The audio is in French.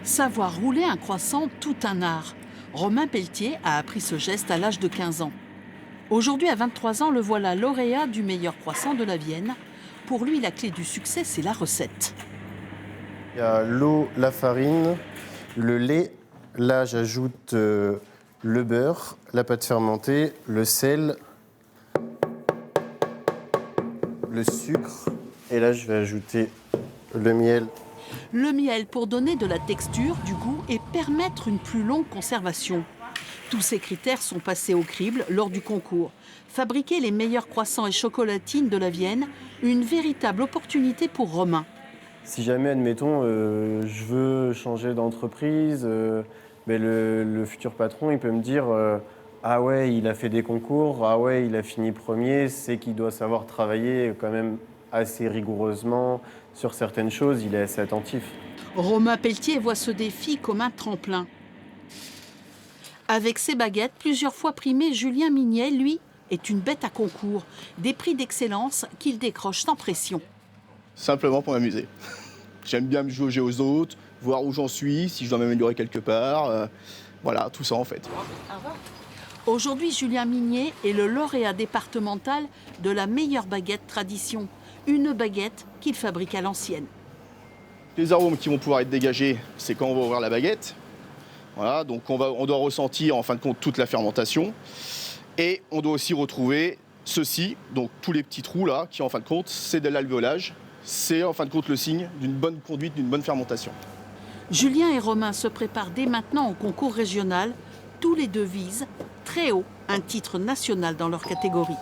Savoir rouler un croissant, tout un art. Romain Pelletier a appris ce geste à l'âge de 15 ans. Aujourd'hui, à 23 ans, le voilà lauréat du meilleur croissant de la Vienne. Pour lui, la clé du succès, c'est la recette. Il y a l'eau, la farine, le lait. Là, j'ajoute le beurre, la pâte fermentée, le sel, le sucre. Et là, je vais ajouter le miel. Le miel pour donner de la texture, du goût et permettre une plus longue conservation. Tous ces critères sont passés au crible lors du concours. Fabriquer les meilleurs croissants et chocolatines de la Vienne, une véritable opportunité pour Romain. Si jamais, admettons, je veux changer d'entreprise, mais le futur patron, il peut me dire ah ouais, il a fait des concours, ah ouais, il a fini premier, c'est qu'il doit savoir travailler quand même assez rigoureusement sur certaines choses, il est assez attentif. Romain Pelletier voit ce défi comme un tremplin. Avec ses baguettes, plusieurs fois primé, Julien Mignet, lui, est une bête à concours. Des prix d'excellence qu'il décroche sans pression. Simplement pour m'amuser. J'aime bien me jauger aux autres, voir où j'en suis, si je dois m'améliorer quelque part. Voilà, tout ça en fait. Aujourd'hui, Julien Mignet est le lauréat départemental de la meilleure baguette tradition. Une baguette qu'il fabrique à l'ancienne. Les arômes qui vont pouvoir être dégagés, c'est quand on va ouvrir la baguette. Voilà, donc on doit ressentir en fin de compte toute la fermentation. Et on doit aussi retrouver ceci, donc tous les petits trous là, qui en fin de compte, c'est de l'alvéolage. C'est en fin de compte le signe d'une bonne conduite, d'une bonne fermentation. Julien et Romain se préparent dès maintenant au concours régional. Tous les deux visent très haut un titre national dans leur catégorie.